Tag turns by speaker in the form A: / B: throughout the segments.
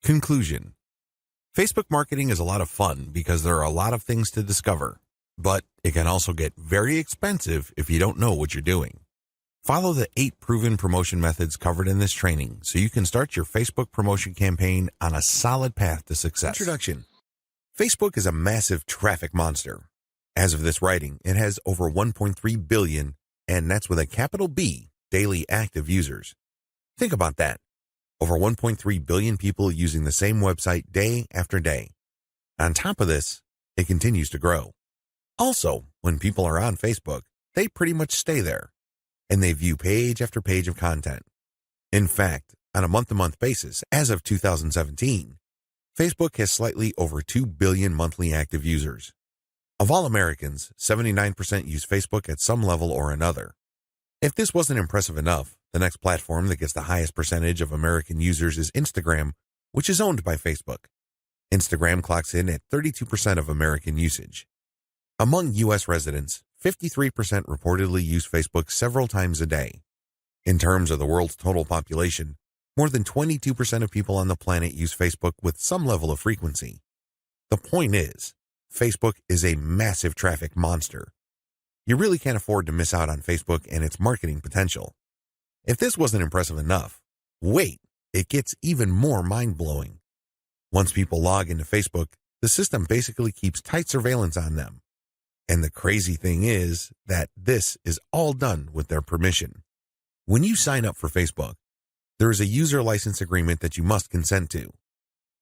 A: Conclusion. Facebook marketing is a lot of fun because there are a lot of things to discover, but it can also get very expensive if you don't know what you're doing. Follow the 8 proven promotion methods covered in this training so you can start your Facebook promotion campaign on a solid path to success. Introduction. Facebook is a massive traffic monster. As of this writing, it has over 1.3 billion, and that's with a capital B, daily active users. Think about that. Over 1.3 billion people using the same website day after day. On top of this, it continues to grow. Also, when people are on Facebook, they pretty much stay there, and they view page after page of content. In fact, on a month-to-month basis, as of 2017, Facebook has slightly over 2 billion monthly active users. Of all Americans, 79% use Facebook at some level or another. If this wasn't impressive enough, the next platform that gets the highest percentage of American users is Instagram, which is owned by Facebook. Instagram clocks in at 32% of American usage. Among U.S. residents, 53% reportedly use Facebook several times a day. In terms of the world's total population, more than 22% of people on the planet use Facebook with some level of frequency. The point is, Facebook is a massive traffic monster. You really can't afford to miss out on Facebook and its marketing potential. If this wasn't impressive enough, wait, it gets even more mind-blowing. Once people log into Facebook, the system basically keeps tight surveillance on them. And the crazy thing is that this is all done with their permission. When you sign up for Facebook, there is a user license agreement that you must consent to.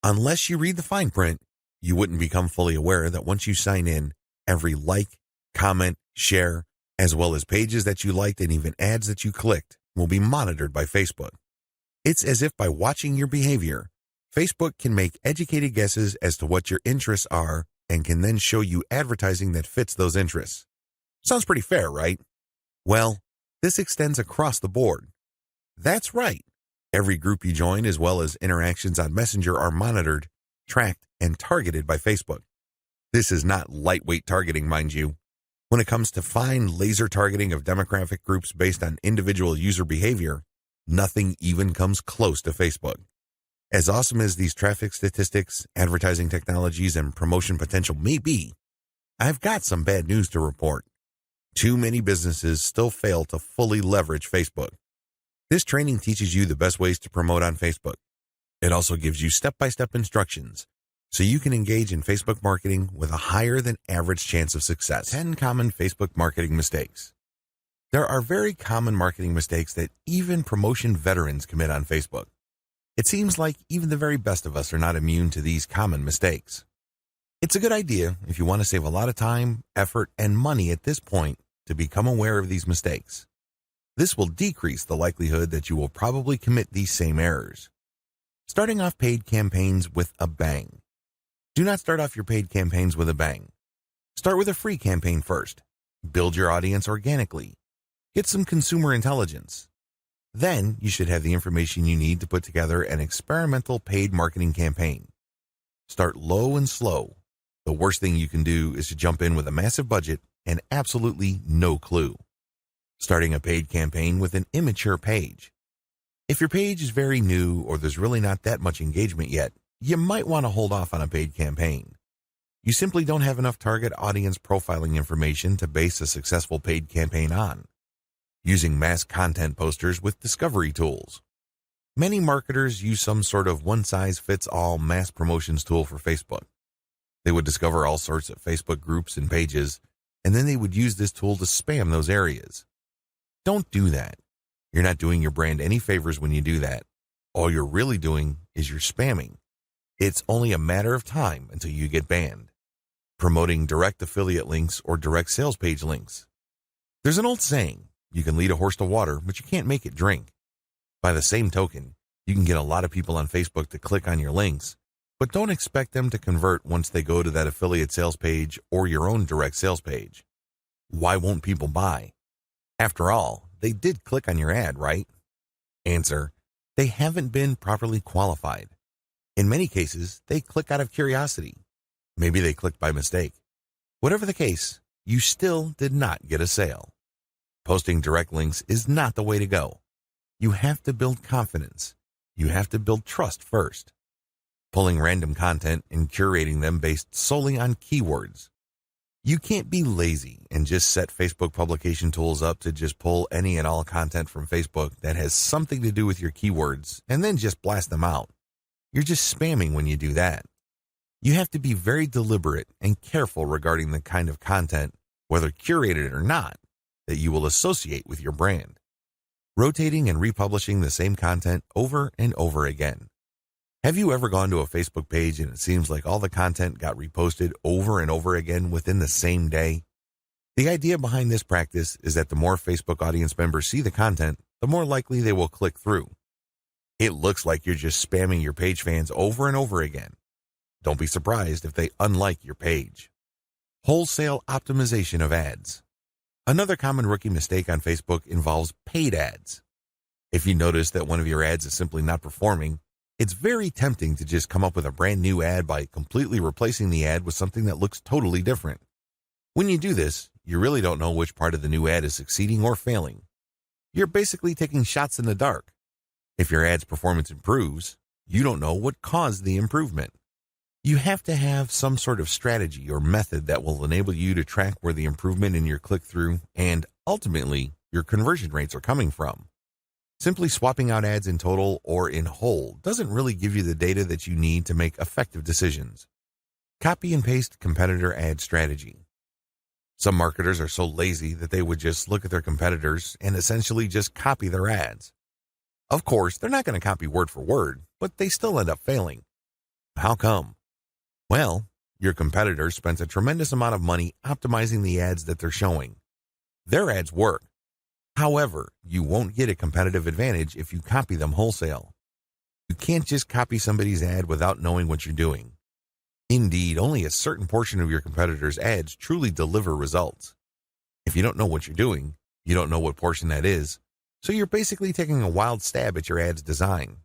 A: Unless you read the fine print, you wouldn't become fully aware that once you sign in, every like, comment, share, as well as pages that you liked and even ads that you clicked, will be monitored by Facebook. It's as if by watching your behavior, Facebook can make educated guesses as to what your interests are and can then show you advertising that fits those interests. Sounds pretty fair, right? Well, this extends across the board. That's right. Every group you join as well as interactions on Messenger are monitored, tracked, and targeted by Facebook. This is not lightweight targeting, mind you. When it comes to fine laser targeting of demographic groups based on individual user behavior, nothing even comes close to Facebook. As awesome as these traffic statistics, advertising technologies, and promotion potential may be, I've got some bad news to report. Too many businesses still fail to fully leverage Facebook. This training teaches you the best ways to promote on Facebook. It also gives you step-by-step instructions so you can engage in Facebook marketing with a higher than average chance of success. 10 common Facebook marketing mistakes. There are very common marketing mistakes that even promotion veterans commit on Facebook. It seems like even the very best of us are not immune to these common mistakes. It's a good idea if you want to save a lot of time, effort, and money at this point to become aware of these mistakes. This will decrease the likelihood that you will probably commit these same errors. Starting off paid campaigns with a bang. Do not start off your paid campaigns with a bang. Start with a free campaign first. Build your audience organically. Get some consumer intelligence. Then you should have the information you need to put together an experimental paid marketing campaign. Start low and slow. The worst thing you can do is to jump in with a massive budget and absolutely no clue. Starting a paid campaign with an immature page. If your page is very new or there's really not that much engagement yet, you might want to hold off on a paid campaign. You simply don't have enough target audience profiling information to base a successful paid campaign on. Using mass content posters with discovery tools. Many marketers use some sort of one-size-fits-all mass promotions tool for Facebook. They would discover all sorts of Facebook groups and pages, and then they would use this tool to spam those areas. Don't do that. You're not doing your brand any favors when you do that. All you're really doing is you're spamming. It's only a matter of time until you get banned. Promoting direct affiliate links or direct sales page links. There's an old saying, you can lead a horse to water, but you can't make it drink. By the same token, you can get a lot of people on Facebook to click on your links, but don't expect them to convert once they go to that affiliate sales page or your own direct sales page. Why won't people buy? After all, they did click on your ad, right? Answer, they haven't been properly qualified. In many cases, they click out of curiosity. Maybe they clicked by mistake. Whatever the case, you still did not get a sale. Posting direct links is not the way to go. You have to build confidence. You have to build trust first. pulling random content and curating them based solely on keywords. You can't be lazy and just set Facebook publication tools up to just pull any and all content from Facebook that has something to do with your keywords and then just blast them out. You're just spamming when you do that. You have to be very deliberate and careful regarding the kind of content, whether curated or not, that you will associate with your brand. Rotating and republishing the same content over and over again. Have you ever gone to a Facebook page and it seems like all the content got reposted over and over again within the same day? The idea behind this practice is that the more Facebook audience members see the content, the more likely they will click through. It looks like you're just spamming your page fans over and over again. Don't be surprised if they unlike your page. Wholesale optimization of ads. Another common rookie mistake on Facebook involves paid ads. If you notice that one of your ads is simply not performing, it's very tempting to just come up with a brand new ad by completely replacing the ad with something that looks totally different. When you do this, you really don't know which part of the new ad is succeeding or failing. You're basically taking shots in the dark. If your ad's performance improves, you don't know what caused the improvement. You have to have some sort of strategy or method that will enable you to track where the improvement in your click-through and, ultimately, your conversion rates are coming from. Simply swapping out ads in total or in whole doesn't really give you the data that you need to make effective decisions. Copy and paste competitor ad strategy. Some marketers are so lazy that they would just look at their competitors and essentially just copy their ads. Of course, they're not going to copy word for word, but they still end up failing. How come? Well, your competitor spends a tremendous amount of money optimizing the ads that they're showing. Their ads work. However, you won't get a competitive advantage if you copy them wholesale. You can't just copy somebody's ad without knowing what you're doing. Indeed, only a certain portion of your competitors' ads truly deliver results. If you don't know what you're doing, you don't know what portion that is, so you're basically taking a wild stab at your ad's design.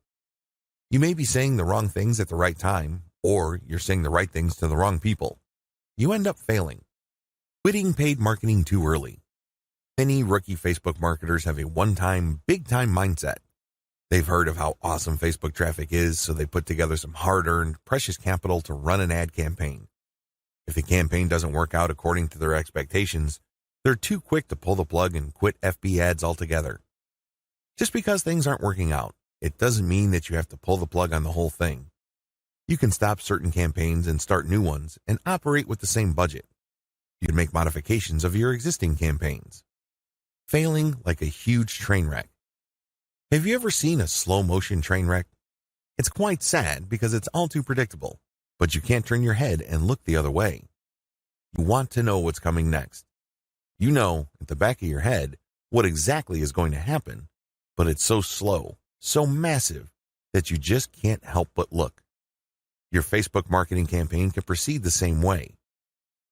A: You may be saying the wrong things at the right time, or you're saying the right things to the wrong people. You end up failing. Quitting paid marketing too early. Many rookie Facebook marketers have a one-time, big-time mindset. They've heard of how awesome Facebook traffic is, so they put together some hard-earned, precious capital to run an ad campaign. If the campaign doesn't work out according to their expectations, they're too quick to pull the plug and quit FB ads altogether. Just because things aren't working out, it doesn't mean that you have to pull the plug on the whole thing. You can stop certain campaigns and start new ones and operate with the same budget. You can make modifications of your existing campaigns. Failing like a huge train wreck. Have you ever seen a slow-motion train wreck? It's quite sad because it's all too predictable, but you can't turn your head and look the other way. You want to know what's coming next. You know, at the back of your head, what exactly is going to happen, but it's so slow, so massive, that you just can't help but look. Your Facebook marketing campaign can proceed the same way.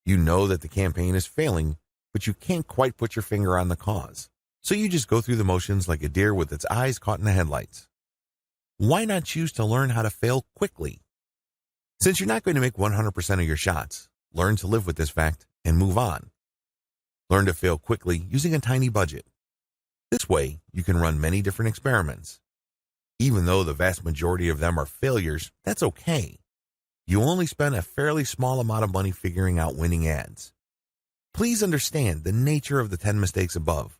A: You know that the campaign is failing, but you can't quite put your finger on the cause. So you just go through the motions like a deer with its eyes caught in the headlights. Why not choose to learn how to fail quickly? Since you're not going to make 100% of your shots, learn to live with this fact and move on. Learn to fail quickly using a tiny budget. This way, you can run many different experiments. Even though the vast majority of them are failures, that's okay. You only spend a fairly small amount of money figuring out winning ads. Please understand the nature of the 10 mistakes above.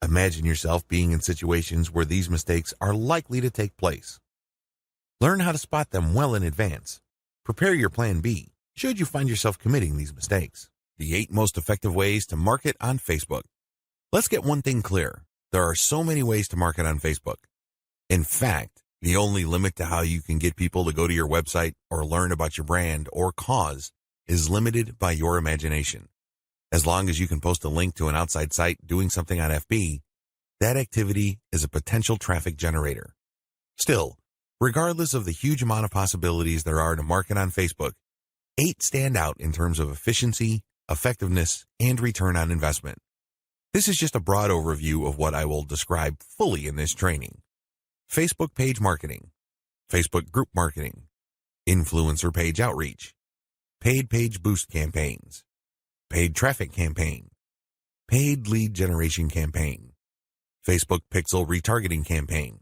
A: Imagine yourself being in situations where these mistakes are likely to take place. Learn how to spot them well in advance. Prepare your plan B, should you find yourself committing these mistakes. The 8 most effective ways to market on Facebook. Let's get one thing clear. There are so many ways to market on Facebook. In fact, the only limit to how you can get people to go to your website or learn about your brand or cause is limited by your imagination. As long as you can post a link to an outside site doing something on FB, that activity is a potential traffic generator. Still, regardless of the huge amount of possibilities there are to market on Facebook, 8 stand out in terms of efficiency, effectiveness, and return on investment. This is just a broad overview of what I will describe fully in this training. Facebook page marketing, Facebook group marketing, influencer page outreach, paid page boost campaigns, paid traffic campaign, paid lead generation campaign, Facebook pixel retargeting campaign,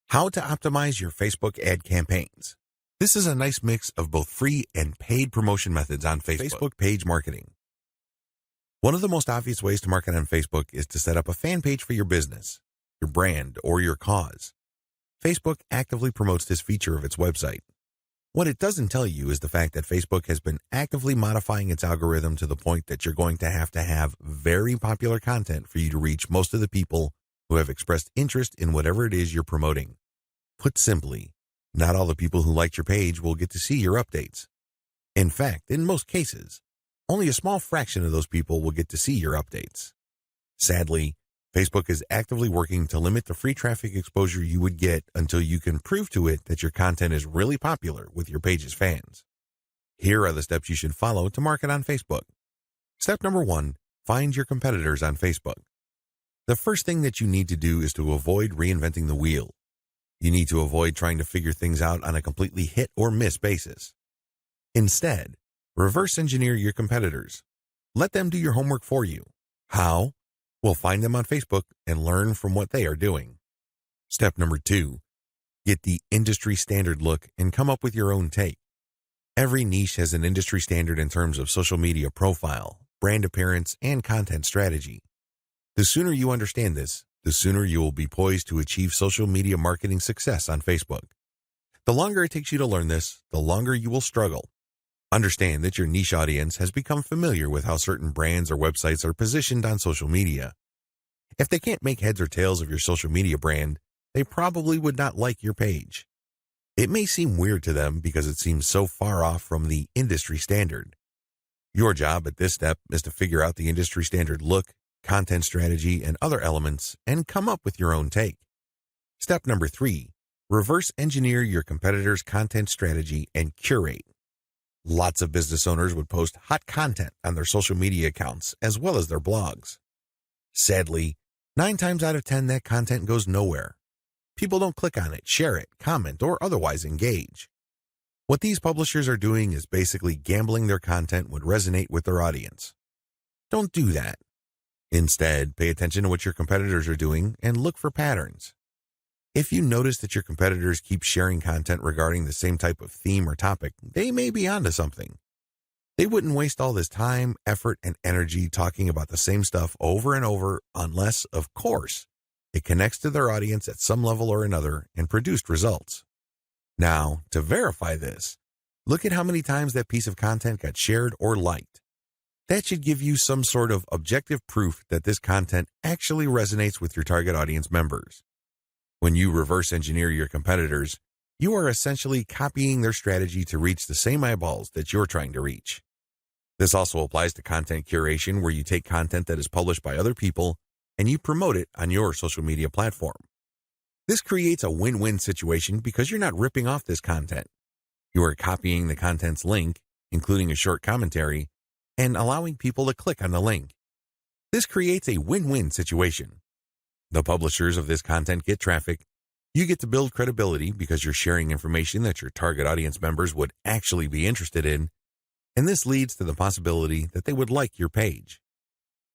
A: how to optimize your Facebook ad campaigns. This is a nice mix of both free and paid promotion methods on Facebook page marketing. One of the most obvious ways to market on Facebook is to set up a fan page for your business, your brand, or your cause. Facebook actively promotes this feature of its website. What it doesn't tell you is the fact that Facebook has been actively modifying its algorithm to the point that you're going to have very popular content for you to reach most of the people who have expressed interest in whatever it is you're promoting. Put simply, not all the people who liked your page will get to see your updates. In fact, in most cases, only a small fraction of those people will get to see your updates. Sadly, Facebook is actively working to limit the free traffic exposure you would get until you can prove to it that your content is really popular with your page's fans. Here are the steps you should follow to market on Facebook. Step number 1, find your competitors on Facebook. The first thing that you need to do is to avoid reinventing the wheel. You need to avoid trying to figure things out on a completely hit or miss basis. Instead, reverse engineer your competitors. Let them do your homework for you. How? Well, find them on Facebook and learn from what they are doing. Step number 2, get the industry standard look and come up with your own take. Every niche has an industry standard in terms of social media profile, brand appearance, and content strategy. The sooner you understand this, the sooner you will be poised to achieve social media marketing success on Facebook. The longer it takes you to learn this, the longer you will struggle. Understand that your niche audience has become familiar with how certain brands or websites are positioned on social media. If they can't make heads or tails of your social media brand, they probably would not like your page. It may seem weird to them because it seems so far off from the industry standard. Your job at this step is to figure out the industry standard look, content strategy, and other elements and come up with your own take. Step number 3, reverse engineer your competitors' content strategy and curate. Lots of business owners would post hot content on their social media accounts as well as their blogs. Sadly, 9 times out of 10 that content goes nowhere. People don't click on it, share it, comment, or otherwise engage. What these publishers are doing is basically gambling their content would resonate with their audience. Don't do that. Instead, pay attention to what your competitors are doing and look for patterns. If you notice that your competitors keep sharing content regarding the same type of theme or topic, they may be onto something. They wouldn't waste all this time, effort, and energy talking about the same stuff over and over unless, of course, it connects to their audience at some level or another and produced results. Now, to verify this, look at how many times that piece of content got shared or liked. That should give you some sort of objective proof that this content actually resonates with your target audience members. When you reverse engineer your competitors, you are essentially copying their strategy to reach the same eyeballs that you're trying to reach. This also applies to content curation, where you take content that is published by other people and you promote it on your social media platform. This creates a win-win situation because you're not ripping off this content. You are copying the content's link, including a short commentary, and allowing people to click on the link. This creates a win-win situation. The publishers of this content get traffic. You get to build credibility because you're sharing information that your target audience members would actually be interested in, and this leads to the possibility that they would like your page.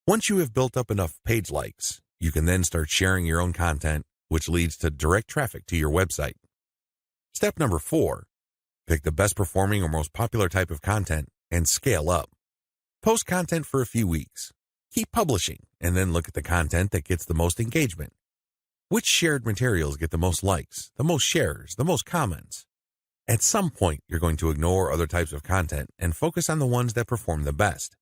A: Once you have built up enough page likes, you can then start sharing your own content, which leads to direct traffic to your website. Step number 4, pick the best performing or most popular type of content and scale up. Post content for a few weeks. Keep publishing, and then look at the content that gets the most engagement. Which shared materials get the most likes, the most shares, the most comments? At some point, you're going to ignore other types of content and focus on the ones that perform the best.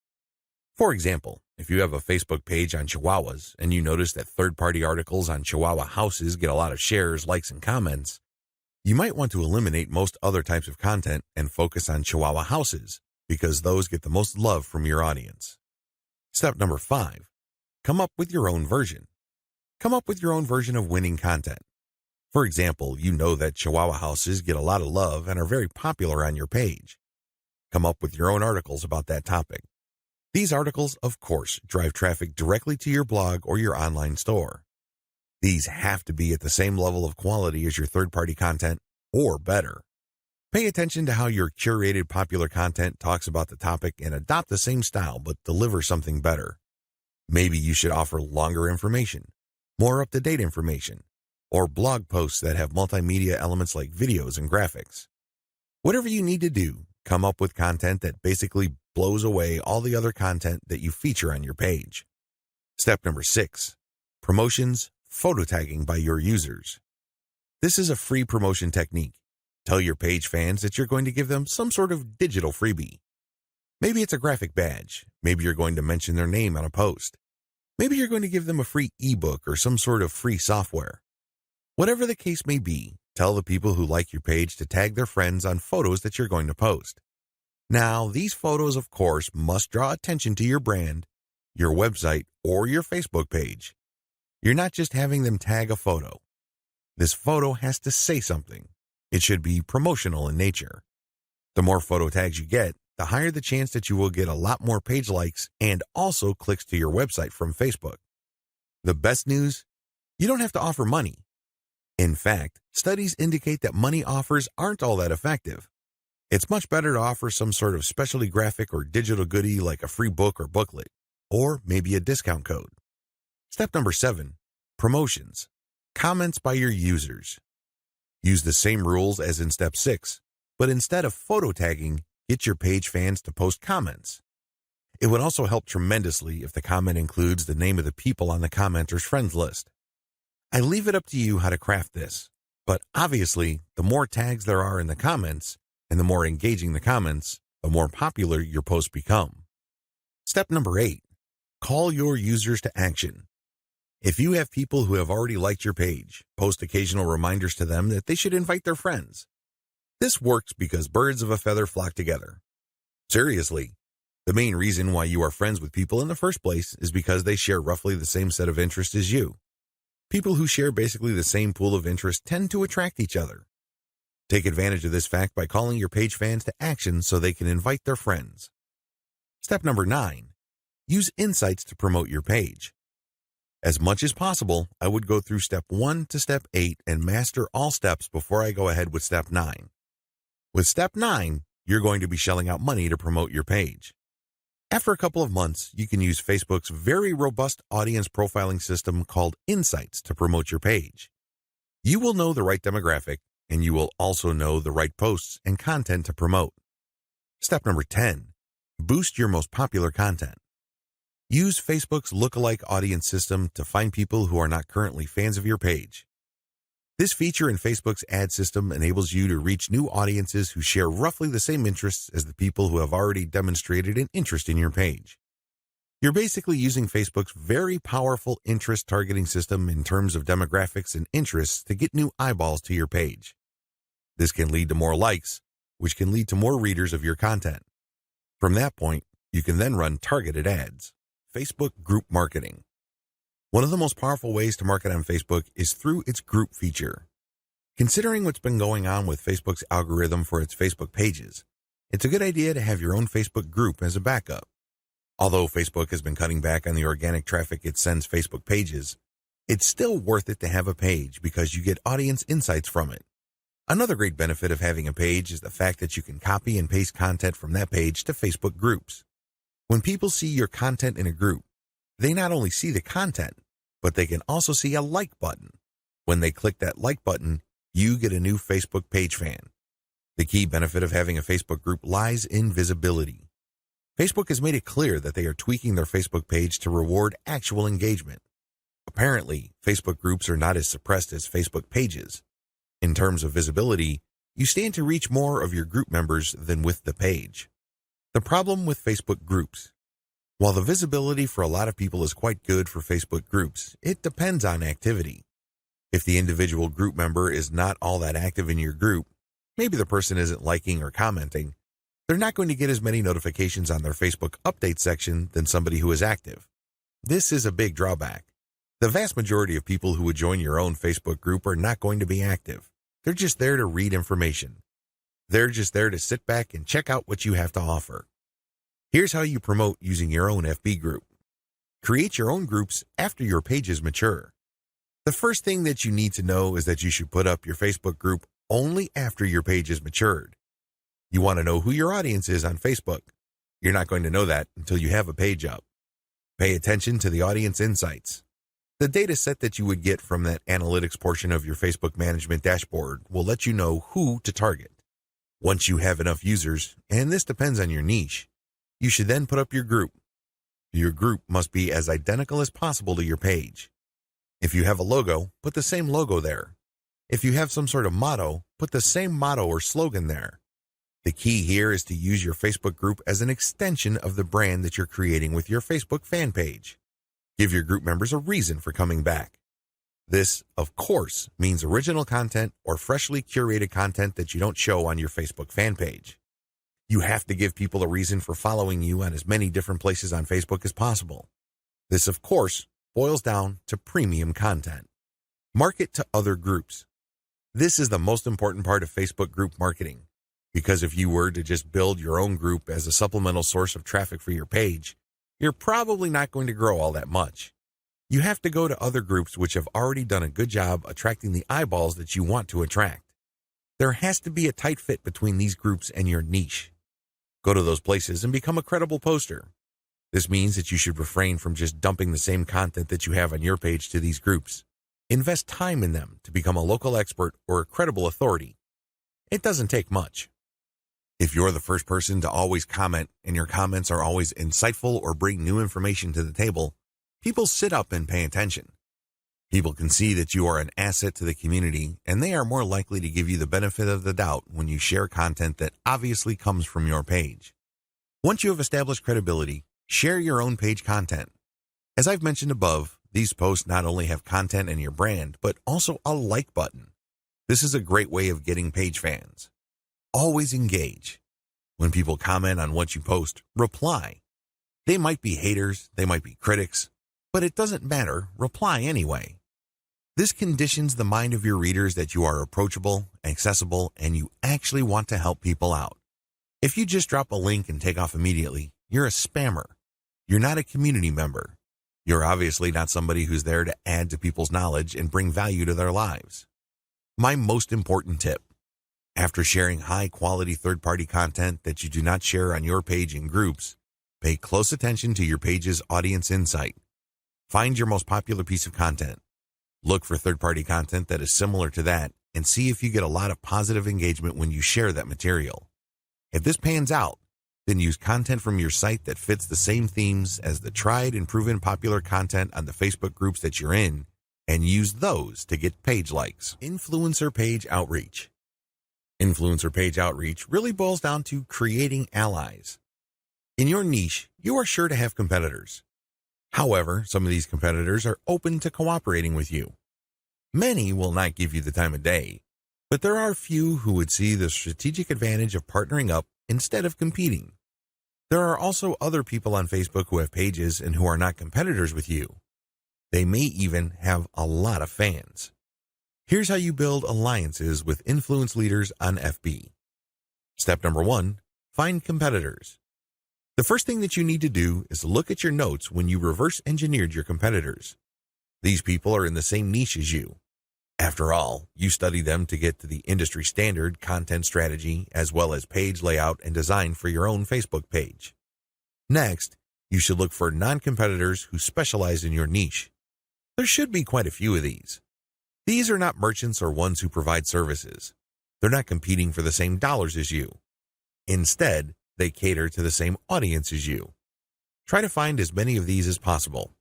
A: For example, if you have a Facebook page on Chihuahuas and you notice that third-party articles on Chihuahua houses get a lot of shares, likes, and comments, you might want to eliminate most other types of content and focus on Chihuahua houses because those get the most love from your audience. Step number 5, come up with your own version. Come up with your own version of winning content. For example, you know that Chihuahua houses get a lot of love and are very popular on your page. Come up with your own articles about that topic. These articles, of course, drive traffic directly to your blog or your online store. These have to be at the same level of quality as your third-party content, or better. Pay attention to how your curated popular content talks about the topic and adopt the same style but deliver something better. Maybe you should offer longer information, more up-to-date information, or blog posts that have multimedia elements like videos and graphics. Whatever you need to do, come up with content that basically blows away all the other content that you feature on your page. Step number 6, promotions, photo tagging by your users. This is a free promotion technique. Tell your page fans that you're going to give them some sort of digital freebie. Maybe it's a graphic badge. Maybe you're going to mention their name on a post. Maybe you're going to give them a free ebook or some sort of free software. Whatever the case may be, tell the people who like your page to tag their friends on photos that you're going to post. Now, these photos, of course, must draw attention to your brand, your website, or your Facebook page. You're not just having them tag a photo. This photo has to say something. It should be promotional in nature. The more photo tags you get, the higher the chance that you will get a lot more page likes and also clicks to your website from Facebook. The best news? You don't have to offer money. In fact, studies indicate that money offers aren't all that effective. It's much better to offer some sort of specialty graphic or digital goodie like a free book or booklet, or maybe a discount code. Step number 7, promotions. Comments by your users. Use the same rules as in step 6, but instead of photo tagging, get your page fans to post comments. It would also help tremendously if the comment includes the name of the people on the commenter's friends list. I leave it up to you how to craft this, but obviously, the more tags there are in the comments, and the more engaging the comments, the more popular your posts become. Step number 8, call your users to action. If you have people who have already liked your page, post occasional reminders to them that they should invite their friends. This works because birds of a feather flock together. Seriously, the main reason why you are friends with people in the first place is because they share roughly the same set of interests as you. People who share basically the same pool of interests tend to attract each other. Take advantage of this fact by calling your page fans to action so they can invite their friends. Step number 9, use insights to promote your page. As much as possible, I would go through step 1 to step 8 and master all steps before I go ahead with step 9. With step 9, you're going to be shelling out money to promote your page. After a couple of months, you can use Facebook's very robust audience profiling system called Insights to promote your page. You will know the right demographic, and you will also know the right posts and content to promote. Step number 10, boost your most popular content. Use Facebook's lookalike audience system to find people who are not currently fans of your page. This feature in Facebook's ad system enables you to reach new audiences who share roughly the same interests as the people who have already demonstrated an interest in your page. You're basically using Facebook's very powerful interest targeting system in terms of demographics and interests to get new eyeballs to your page. This can lead to more likes, which can lead to more readers of your content. From that point, you can then run targeted ads. Facebook group marketing. One of the most powerful ways to market on Facebook is through its group feature. Considering what's been going on with Facebook's algorithm for its Facebook pages, it's a good idea to have your own Facebook group as a backup. Although Facebook has been cutting back on the organic traffic it sends Facebook pages, it's still worth it to have a page because you get audience insights from it. Another great benefit of having a page is the fact that you can copy and paste content from that page to Facebook groups. When people see your content in a group, they not only see the content, but they can also see a like button. When they click that like button, you get a new Facebook page fan. The key benefit of having a Facebook group lies in visibility. Facebook has made it clear that they are tweaking their Facebook page to reward actual engagement. Apparently, Facebook groups are not as suppressed as Facebook pages. In terms of visibility, you stand to reach more of your group members than with the page. The problem with Facebook groups. While the visibility for a lot of people is quite good for Facebook groups, it depends on activity. If the individual group member is not all that active in your group, maybe the person isn't liking or commenting, they're not going to get as many notifications on their Facebook update section than somebody who is active. This is a big drawback. The vast majority of people who would join your own Facebook group are not going to be active. They're just there to read information. They're just there to sit back and check out what you have to offer. Here's how you promote using your own FB group. Create your own groups after your pages mature. The first thing that you need to know is that you should put up your Facebook group only after your page is matured. You want to know who your audience is on Facebook. You're not going to know that until you have a page up. Pay attention to the audience insights. The data set that you would get from that analytics portion of your Facebook management dashboard will let you know who to target. Once you have enough users, and this depends on your niche, you should then put up your group. Your group must be as identical as possible to your page. If you have a logo, put the same logo there. If you have some sort of motto, put the same motto or slogan there. The key here is to use your Facebook group as an extension of the brand that you're creating with your Facebook fan page. Give your group members a reason for coming back. This, of course, means original content or freshly curated content that you don't show on your Facebook fan page. You have to give people a reason for following you on as many different places on Facebook as possible. This, of course, boils down to premium content. Market to other groups. This is the most important part of Facebook group marketing, because if you were to just build your own group as a supplemental source of traffic for your page, you're probably not going to grow all that much. You have to go to other groups which have already done a good job attracting the eyeballs that you want to attract. There has to be a tight fit between these groups and your niche. Go to those places and become a credible poster. This means that you should refrain from just dumping the same content that you have on your page to these groups. Invest time in them to become a local expert or a credible authority. It doesn't take much. If you're the first person to always comment and your comments are always insightful or bring new information to the table, people sit up and pay attention. People can see that you are an asset to the community, and they are more likely to give you the benefit of the doubt when you share content that obviously comes from your page. Once you have established credibility, share your own page content. As I've mentioned above, these posts not only have content and your brand, but also a like button. This is a great way of getting page fans. Always engage. When people comment on what you post, reply. They might be haters, they might be critics, but it doesn't matter, reply anyway. This conditions the mind of your readers that you are approachable, accessible, and you actually want to help people out. If you just drop a link and take off immediately, you're a spammer. You're not a community member. You're obviously not somebody who's there to add to people's knowledge and bring value to their lives. My most important tip: after sharing high-quality third-party content that you do not share on your page in groups, pay close attention to your page's audience insight. Find your most popular piece of content. Look for third-party content that is similar to that and see if you get a lot of positive engagement when you share that material. If this pans out, then use content from your site that fits the same themes as the tried and proven popular content on the Facebook groups that you're in, and use those to get page likes. Influencer page outreach. Influencer page outreach really boils down to creating allies. In your niche, you are sure to have competitors. However, some of these competitors are open to cooperating with you. Many will not give you the time of day, but there are few who would see the strategic advantage of partnering up instead of competing. There are also other people on Facebook who have pages and who are not competitors with you. They may even have a lot of fans. Here's how you build alliances with influence leaders on FB. Step number 1, find competitors. The first thing that you need to do is look at your notes when you reverse engineered your competitors. These people are in the same niche as you. After all, you study them to get to the industry standard content strategy as well as page layout and design for your own Facebook page. Next, you should look for non-competitors who specialize in your niche. There should be quite a few of these. These are not merchants or ones who provide services. They're not competing for the same dollars as you. Instead, they cater to the same audience as you. Try to find as many of these as possible.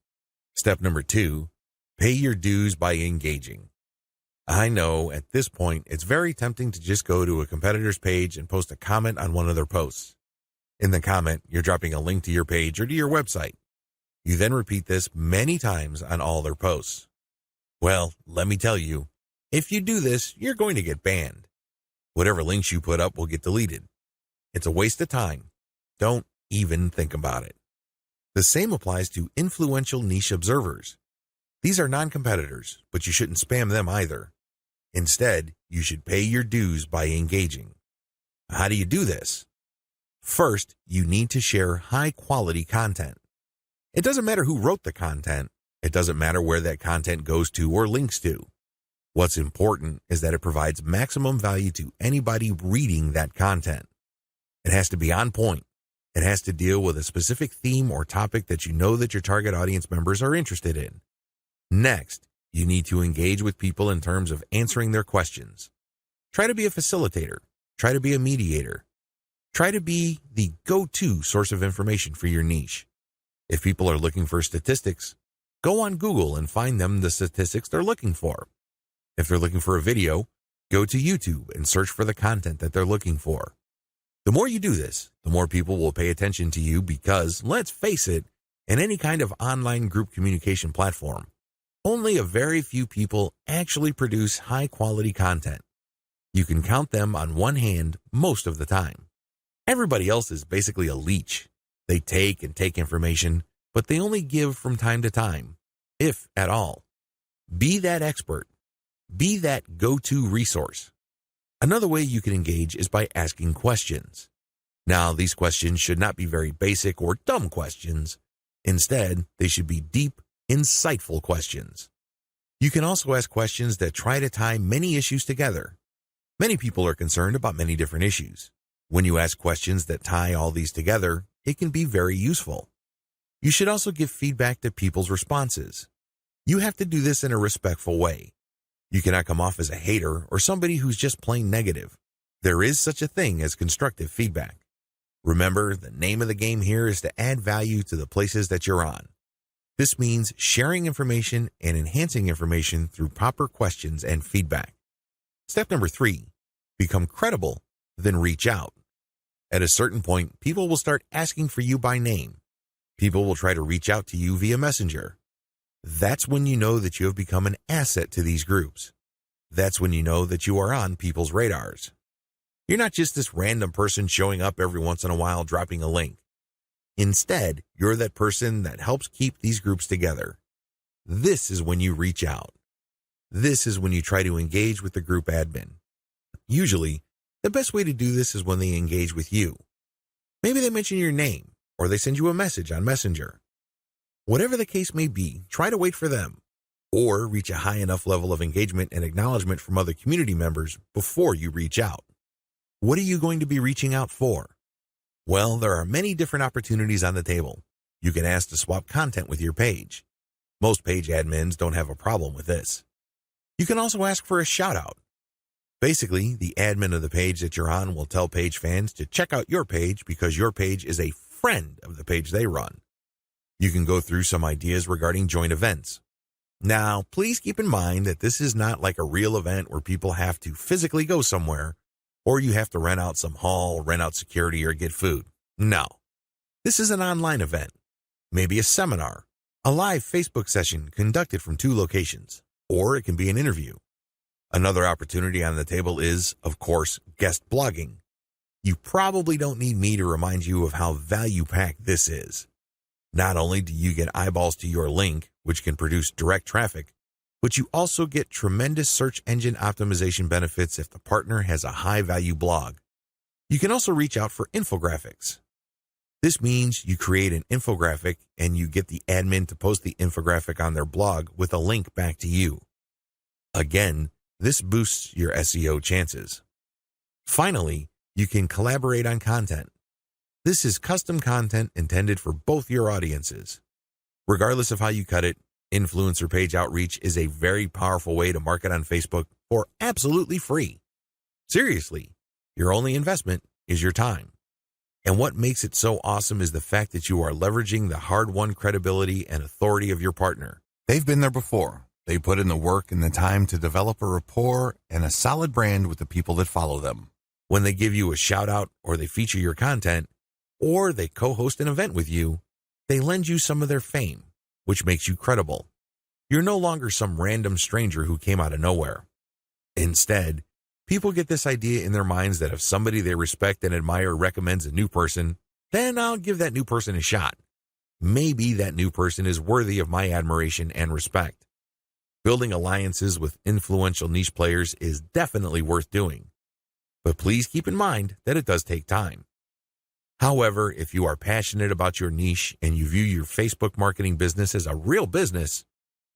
A: Step number 2, pay your dues by engaging. I know at this point it's very tempting to just go to a competitor's page and post a comment on one of their posts. In the comment, you're dropping a link to your page or to your website. You then repeat this many times on all their posts. Well, let me tell you, if you do this, you're going to get banned. Whatever links you put up will get deleted. It's a waste of time. Don't even think about it. The same applies to influential niche observers. These are non-competitors, but you shouldn't spam them either. Instead, you should pay your dues by engaging. How do you do this? First, you need to share high-quality content. It doesn't matter who wrote the content. It doesn't matter where that content goes to or links to. What's important is that it provides maximum value to anybody reading that content. It has to be on point. It has to deal with a specific theme or topic that you know that your target audience members are interested in. Next, you need to engage with people in terms of answering their questions. Try to be a facilitator. Try to be a mediator. Try to be the go-to source of information for your niche. If people are looking for statistics, go on Google and find them the statistics they're looking for. If they're looking for a video, go to YouTube and search for the content that they're looking for. The more you do this, the more people will pay attention to you because, let's face it, in any kind of online group communication platform, only a very few people actually produce high-quality content. You can count them on one hand most of the time. Everybody else is basically a leech. They take and take information, but they only give from time to time, if at all. Be that expert. Be that go-to resource. Another way you can engage is by asking questions. Now, these questions should not be very basic or dumb questions. Instead, they should be deep, insightful questions. You can also ask questions that try to tie many issues together. Many people are concerned about many different issues. When you ask questions that tie all these together, it can be very useful. You should also give feedback to people's responses. You have to do this in a respectful way. You cannot come off as a hater or somebody who's just plain negative. There is such a thing as constructive feedback. Remember, the name of the game here is to add value to the places that you're on. This means sharing information and enhancing information through proper questions and feedback. Step number 3, become credible, then reach out. At a certain point, people will start asking for you by name. People will try to reach out to you via Messenger. That's when you know that you have become an asset to these groups. That's when you know that you are on people's radars. You're not just this random person showing up every once in a while dropping a link. Instead, you're that person that helps keep these groups together. This is when you reach out. This is when you try to engage with the group admin. Usually, the best way to do this is when they engage with you. Maybe they mention your name, or they send you a message on Messenger. Whatever the case may be, try to wait for them, or reach a high enough level of engagement and acknowledgement from other community members before you reach out. What are you going to be reaching out for? Well, there are many different opportunities on the table. You can ask to swap content with your page. Most page admins don't have a problem with this. You can also ask for a shout-out. Basically, the admin of the page that you're on will tell page fans to check out your page because your page is a friend of the page they run. You can go through some ideas regarding joint events. Now, please keep in mind that this is not like a real event where people have to physically go somewhere, or you have to rent out some hall, rent out security, or get food. No. This is an online event. Maybe a seminar, a live Facebook session conducted from 2 locations, or it can be an interview. Another opportunity on the table is, of course, guest blogging. You probably don't need me to remind you of how value-packed this is. Not only do you get eyeballs to your link, which can produce direct traffic, but you also get tremendous search engine optimization benefits if the partner has a high-value blog. You can also reach out for infographics. This means you create an infographic and you get the admin to post the infographic on their blog with a link back to you. Again, this boosts your SEO chances. Finally, you can collaborate on content. This is custom content intended for both your audiences. Regardless of how you cut it, influencer page outreach is a very powerful way to market on Facebook for absolutely free. Seriously, your only investment is your time. And what makes it so awesome is the fact that you are leveraging the hard-won credibility and authority of your partner. They've been there before. They put in the work and the time to develop a rapport and a solid brand with the people that follow them. When they give you a shout-out or they feature your content, or they co-host an event with you, they lend you some of their fame, which makes you credible. You're no longer some random stranger who came out of nowhere. Instead, people get this idea in their minds that if somebody they respect and admire recommends a new person, then I'll give that new person a shot. Maybe that new person is worthy of my admiration and respect. Building alliances with influential niche players is definitely worth doing. But please keep in mind that it does take time. However, if you are passionate about your niche and you view your Facebook marketing business as a real business,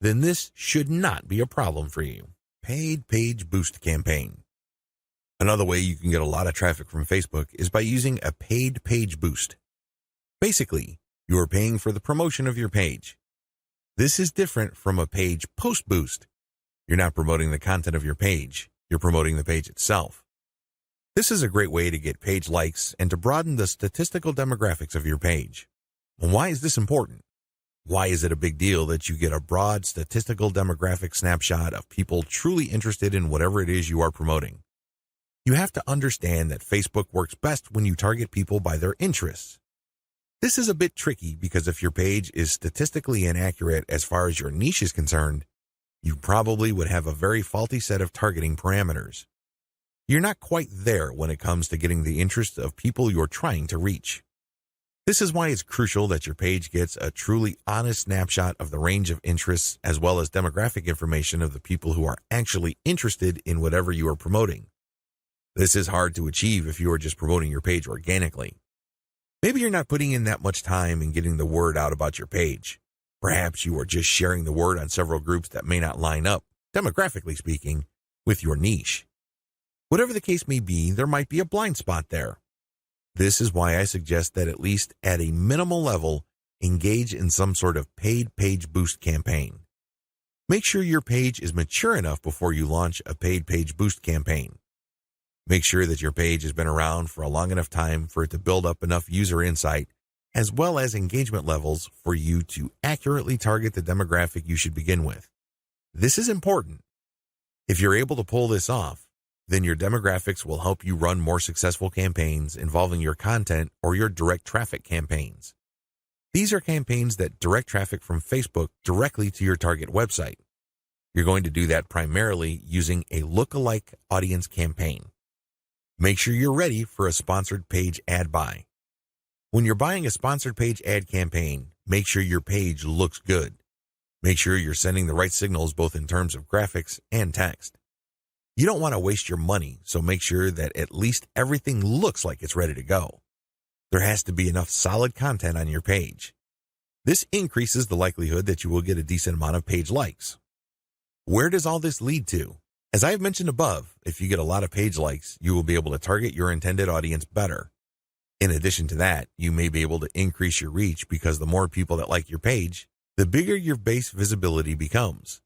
A: then this should not be a problem for you. Paid Page Boost Campaign. Another way you can get a lot of traffic from Facebook is by using a paid page boost. Basically, you are paying for the promotion of your page. This is different from a page post boost. You're not promoting the content of your page, you're promoting the page itself. This is a great way to get page likes and to broaden the statistical demographics of your page. Why is this important? Why is it a big deal that you get a broad statistical demographic snapshot of people truly interested in whatever it is you are promoting? You have to understand that Facebook works best when you target people by their interests. This is a bit tricky because if your page is statistically inaccurate as far as your niche is concerned, you probably would have a very faulty set of targeting parameters. You're not quite there when it comes to getting the interest of people you're trying to reach. This is why it's crucial that your page gets a truly honest snapshot of the range of interests as well as demographic information of the people who are actually interested in whatever you are promoting. This is hard to achieve if you are just promoting your page organically. Maybe you're not putting in that much time in getting the word out about your page. Perhaps you are just sharing the word on several groups that may not line up, demographically speaking, with your niche. Whatever the case may be, there might be a blind spot there. This is why I suggest that at least at a minimal level, engage in some sort of paid page boost campaign. Make sure your page is mature enough before you launch a paid page boost campaign. Make sure that your page has been around for a long enough time for it to build up enough user insight as well as engagement levels for you to accurately target the demographic you should begin with. This is important. If you're able to pull this off, then your demographics will help you run more successful campaigns involving your content or your direct traffic campaigns. These are campaigns that direct traffic from Facebook directly to your target website. You're going to do that primarily using a lookalike audience campaign. Make sure you're ready for a sponsored page ad buy. When you're buying a sponsored page ad campaign, make sure your page looks good. Make sure you're sending the right signals both in terms of graphics and text. You don't want to waste your money, so make sure that at least everything looks like it's ready to go. There has to be enough solid content on your page. This increases the likelihood that you will get a decent amount of page likes. Where does all this lead to? As I have mentioned above, if you get a lot of page likes, you will be able to target your intended audience better. In addition to that, you may be able to increase your reach because the more people that like your page, the bigger your base visibility becomes.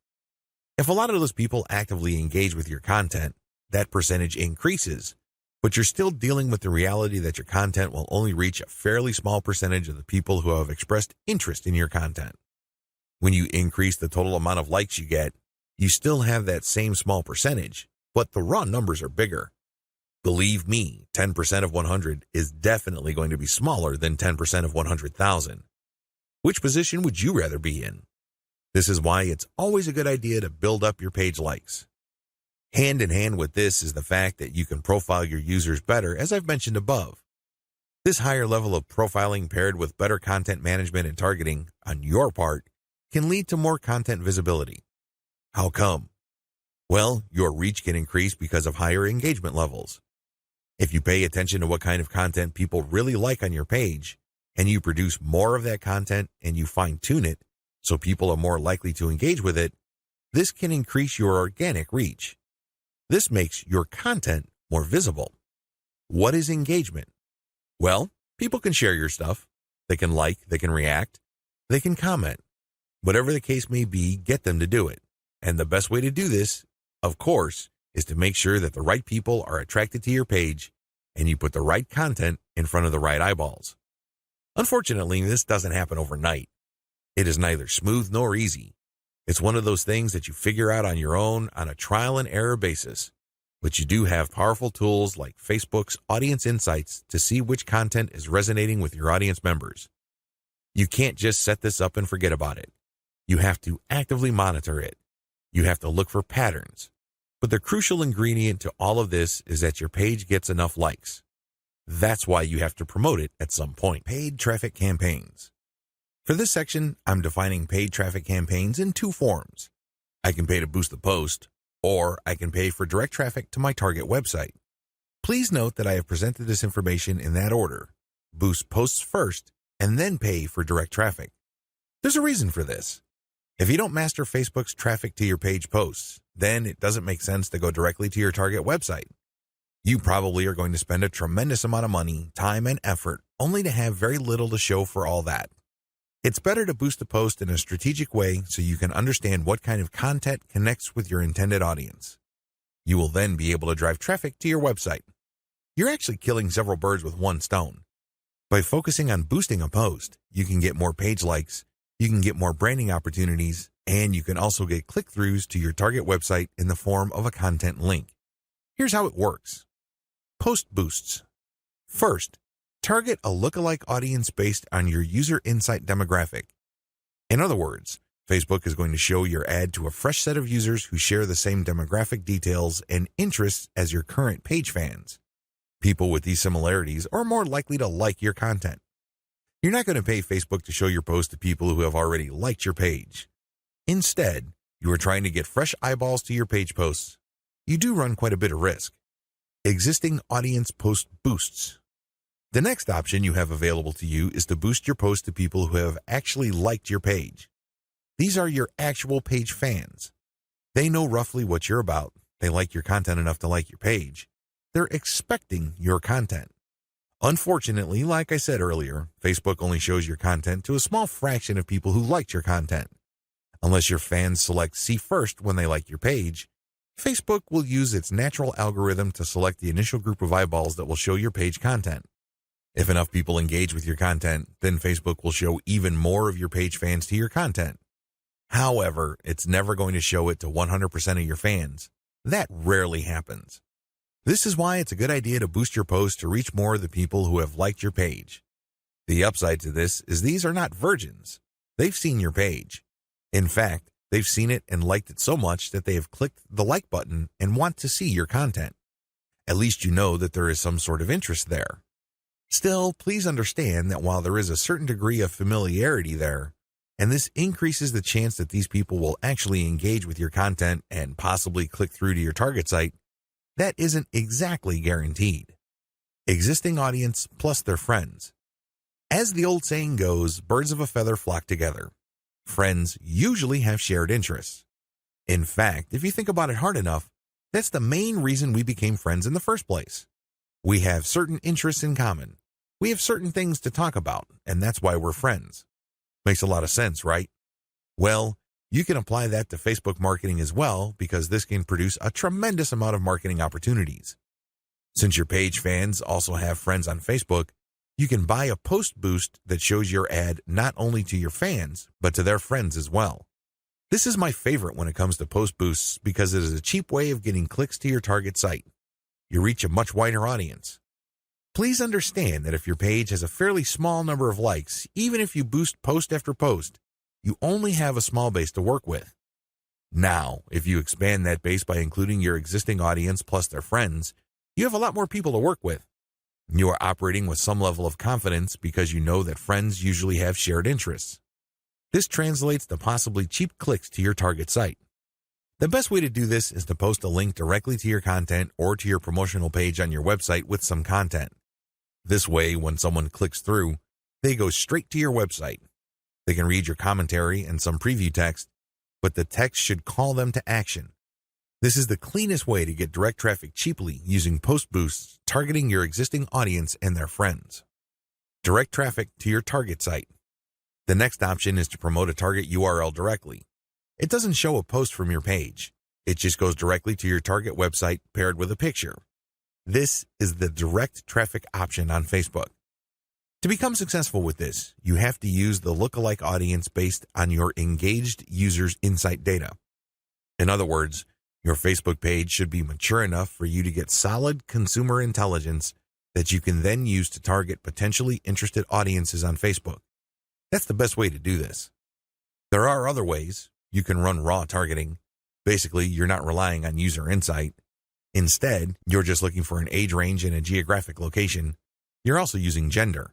A: If a lot of those people actively engage with your content, that percentage increases, but you're still dealing with the reality that your content will only reach a fairly small percentage of the people who have expressed interest in your content. When you increase the total amount of likes you get, you still have that same small percentage, but the raw numbers are bigger. Believe me, 10% of 100 is definitely going to be smaller than 10% of 100,000. Which position would you rather be in? This is why it's always a good idea to build up your page likes. Hand in hand with this is the fact that you can profile your users better, as I've mentioned above. This higher level of profiling paired with better content management and targeting on your part can lead to more content visibility. How come? Well, your reach can increase because of higher engagement levels. If you pay attention to what kind of content people really like on your page, and you produce more of that content and you fine-tune it so people are more likely to engage with it, this can increase your organic reach. This makes your content more visible. What is engagement? Well, people can share your stuff. They can like, they can react, they can comment. Whatever the case may be, get them to do it. And the best way to do this, of course, is to make sure that the right people are attracted to your page and you put the right content in front of the right eyeballs. Unfortunately, this doesn't happen overnight. It is neither smooth nor easy. It's one of those things that you figure out on your own on a trial and error basis. But you do have powerful tools like Facebook's Audience Insights to see which content is resonating with your audience members. You can't just set this up and forget about it. You have to actively monitor it. You have to look for patterns. But the crucial ingredient to all of this is that your page gets enough likes. That's why you have to promote it at some point. Paid traffic campaigns. For this section, I'm defining paid traffic campaigns in two forms. I can pay to boost the post, or I can pay for direct traffic to my target website. Please note that I have presented this information in that order. Boost posts first, and then pay for direct traffic. There's a reason for this. If you don't master Facebook's traffic to your page posts, then it doesn't make sense to go directly to your target website. You probably are going to spend a tremendous amount of money, time, and effort only to have very little to show for all that. It's better to boost a post in a strategic way so you can understand what kind of content connects with your intended audience. You will then be able to drive traffic to your website. You're actually killing several birds with one stone. By focusing on boosting a post, you can get more page likes, you can get more branding opportunities, and you can also get click-throughs to your target website in the form of a content link. Here's how it works. Post boosts. First, target a lookalike audience based on your user insight demographic. In other words, Facebook is going to show your ad to a fresh set of users who share the same demographic details and interests as your current page fans. People with these similarities are more likely to like your content. You're not going to pay Facebook to show your post to people who have already liked your page. Instead, you are trying to get fresh eyeballs to your page posts. You do run quite a bit of risk. Existing audience post boosts. The next option you have available to you is to boost your post to people who have actually liked your page. These are your actual page fans. They know roughly what you're about. They like your content enough to like your page. They're expecting your content. Unfortunately, like I said earlier, Facebook only shows your content to a small fraction of people who liked your content. Unless your fans select see first when they like your page, Facebook will use its natural algorithm to select the initial group of eyeballs that will show your page content. If enough people engage with your content, then Facebook will show even more of your page fans to your content. However, it's never going to show it to 100% of your fans. That rarely happens. This is why it's a good idea to boost your post to reach more of the people who have liked your page. The upside to this is these are not virgins. They've seen your page. In fact, they've seen it and liked it so much that they have clicked the like button and want to see your content. At least you know that there is some sort of interest there. Still, please understand that while there is a certain degree of familiarity there, and this increases the chance that these people will actually engage with your content and possibly click through to your target site, that isn't exactly guaranteed. Existing audience plus their friends. As the old saying goes, birds of a feather flock together. Friends usually have shared interests. In fact, if you think about it hard enough, that's the main reason we became friends in the first place. We have certain interests in common. We have certain things to talk about, and that's why we're friends. Makes a lot of sense, right? Well, you can apply that to Facebook marketing as well, because this can produce a tremendous amount of marketing opportunities. Since your page fans also have friends on Facebook, you can buy a post boost that shows your ad not only to your fans, but to their friends as well. This is my favorite when it comes to post boosts because it is a cheap way of getting clicks to your target site. You reach a much wider audience. Please understand that if your page has a fairly small number of likes, even if you boost post after post, you only have a small base to work with. Now, if you expand that base by including your existing audience plus their friends, you have a lot more people to work with. You are operating with some level of confidence because you know that friends usually have shared interests. This translates to possibly cheap clicks to your target site. The best way to do this is to post a link directly to your content or to your promotional page on your website with some content. This way, when someone clicks through, they go straight to your website. They can read your commentary and some preview text, but the text should call them to action. This is the cleanest way to get direct traffic cheaply using post boosts targeting your existing audience and their friends. Direct traffic to your target site. The next option is to promote a target URL directly. It doesn't show a post from your page. It just goes directly to your target website paired with a picture. This is the direct traffic option on Facebook. To become successful with this, you have to use the lookalike audience based on your engaged users' insight data. In other words, your Facebook page should be mature enough for you to get solid consumer intelligence that you can then use to target potentially interested audiences on Facebook. That's the best way to do this. There are other ways. You can run raw targeting. Basically, you're not relying on user insight. Instead, you're just looking for an age range and a geographic location. You're also using gender.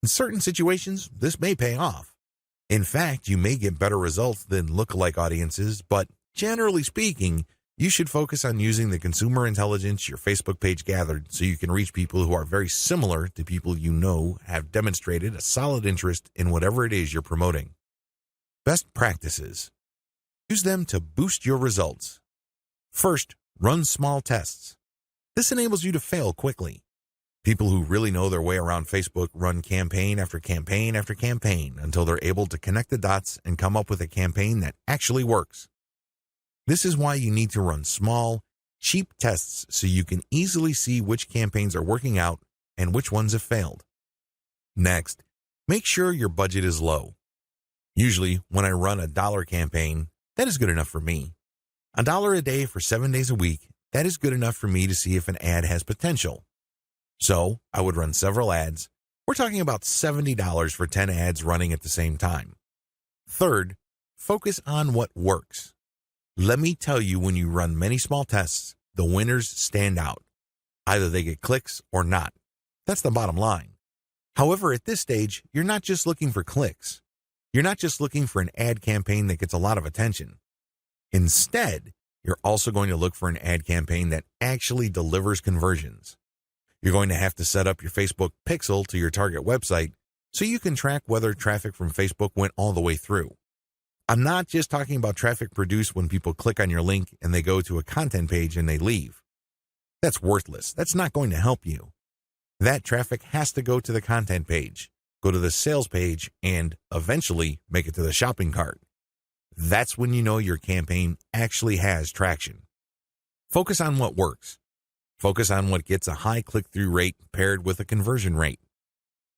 A: In certain situations, this may pay off. In fact, you may get better results than lookalike audiences, but generally speaking, you should focus on using the consumer intelligence your Facebook page gathered so you can reach people who are very similar to people you know have demonstrated a solid interest in whatever it is you're promoting. Best practices. Use them to boost your results. First, run small tests. This enables you to fail quickly. People who really know their way around Facebook run campaign after campaign after campaign until they're able to connect the dots and come up with a campaign that actually works. This is why you need to run small, Cheap tests so you can easily see which campaigns are working out and which ones have failed. Next, make sure your budget is low. Usually, when I run a $1 campaign, that is good enough for me. $1 a day for 7 days a week, that is good enough for me to see if an ad has potential. So, I would run several ads. We're talking about $70 for 10 ads running at the same time. Third, focus on what works. Let me tell you, when you run many small tests, the winners stand out. Either they get clicks or not. That's the bottom line. However, at this stage, you're not just looking for clicks. You're not just looking for an ad campaign that gets a lot of attention. Instead, you're also going to look for an ad campaign that actually delivers conversions. You're going to have to set up your Facebook pixel to your target website so you can track whether traffic from Facebook went all the way through. I'm not just talking about traffic produced when people click on your link and they go to a content page and they leave. That's worthless. That's not going to help you. That traffic has to go to the content page, go to the sales page, and eventually make it to the shopping cart. That's when you know your campaign actually has traction. Focus on what works. Focus on what gets a high click-through rate paired with a conversion rate.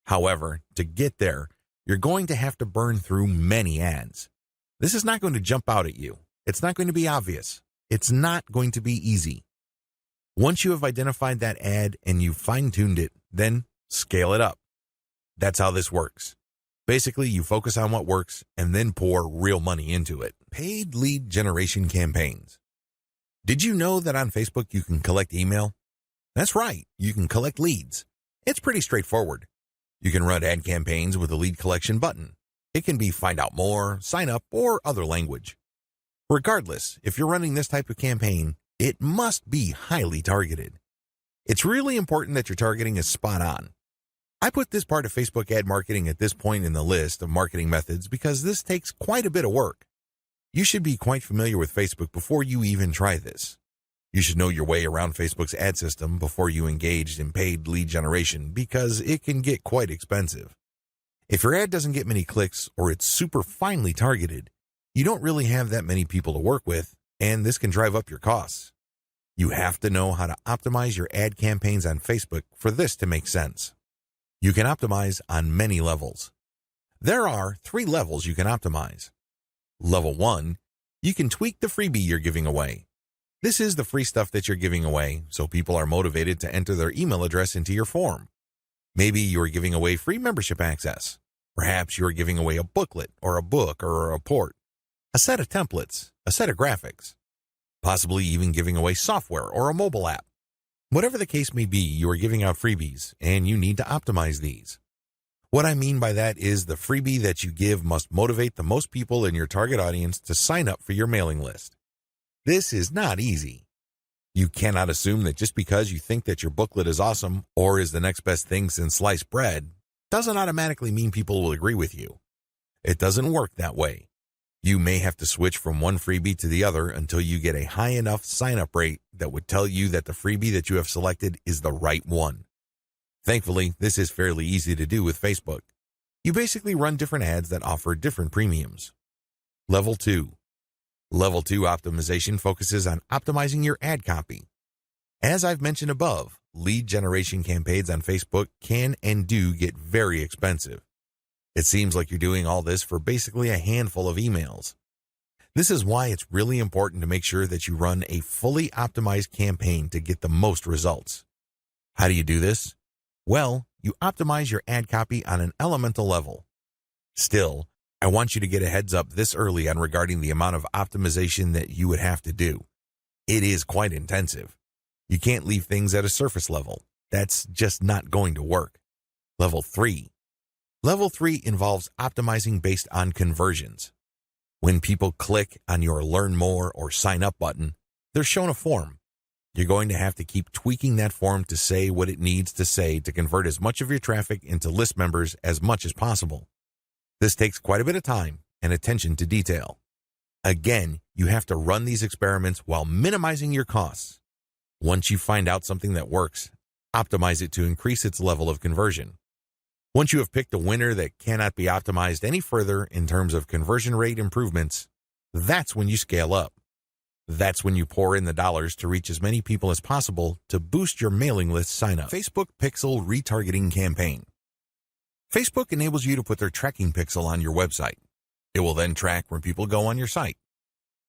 A: However, to get there, you're going to have to burn through many ads. This is not going to jump out at you. It's not going to be obvious. It's not going to be easy. Once you have identified that ad and you've fine-tuned it, then scale it up. That's how this works. Basically, you focus on what works and then pour real money into it. Paid lead generation campaigns. Did you know that on Facebook you can collect email? That's right, you can collect leads. It's pretty straightforward. You can run ad campaigns with a lead collection button. It can be find out more, sign up, or other language. Regardless, if you're running this type of campaign, it must be highly targeted. It's really important that your targeting is spot on. I put this part of Facebook ad marketing at this point in the list of marketing methods because this takes quite a bit of work. You should be quite familiar with Facebook before you even try this. You should know your way around Facebook's ad system before you engage in paid lead generation because it can get quite expensive. If your ad doesn't get many clicks or it's super finely targeted, you don't really have that many people to work with, and this can drive up your costs. You have to know how to optimize your ad campaigns on Facebook for this to make sense. You can optimize on many levels. There are 3 levels you can optimize. Level 1, you can tweak the freebie you're giving away. This is the free stuff that you're giving away, so people are motivated to enter their email address into your form. Maybe you're giving away free membership access. Perhaps you're giving away a booklet or a book or a report, a set of templates, a set of graphics, possibly even giving away software or a mobile app. Whatever the case may be, you are giving out freebies, and you need to optimize these. What I mean by that is the freebie that you give must motivate the most people in your target audience to sign up for your mailing list. This is not easy. You cannot assume that just because you think that your booklet is awesome or is the next best thing since sliced bread, doesn't automatically mean people will agree with you. It doesn't work that way. You may have to switch from one freebie to the other until you get a high enough sign-up rate that would tell you that the freebie that you have selected is the right one. Thankfully, this is fairly easy to do with Facebook. You basically run different ads that offer different premiums. Level 2. Level 2 optimization focuses on optimizing your ad copy. As I've mentioned above, lead generation campaigns on Facebook can and do get very expensive. It seems like you're doing all this for basically a handful of emails. This is why it's really important to make sure that you run a fully optimized campaign to get the most results. How do you do this? Well, you optimize your ad copy on an elemental level. Still, I want you to get a heads up this early on regarding the amount of optimization that you would have to do. It is quite intensive. You can't leave things at a surface level. That's just not going to work. Level 3. Level 3 involves optimizing based on conversions. When people click on your Learn More or Sign Up button, they're shown a form. You're going to have to keep tweaking that form to say what it needs to say to convert as much of your traffic into list members as much as possible. This takes quite a bit of time and attention to detail. Again, you have to run these experiments while minimizing your costs. Once you find out something that works, optimize it to increase its level of conversion. Once you have picked a winner that cannot be optimized any further in terms of conversion rate improvements, that's when you scale up. That's when you pour in the dollars to reach as many people as possible to boost your mailing list sign-up. Facebook Pixel Retargeting Campaign. Facebook enables you to put their tracking pixel on your website. It will then track where people go on your site.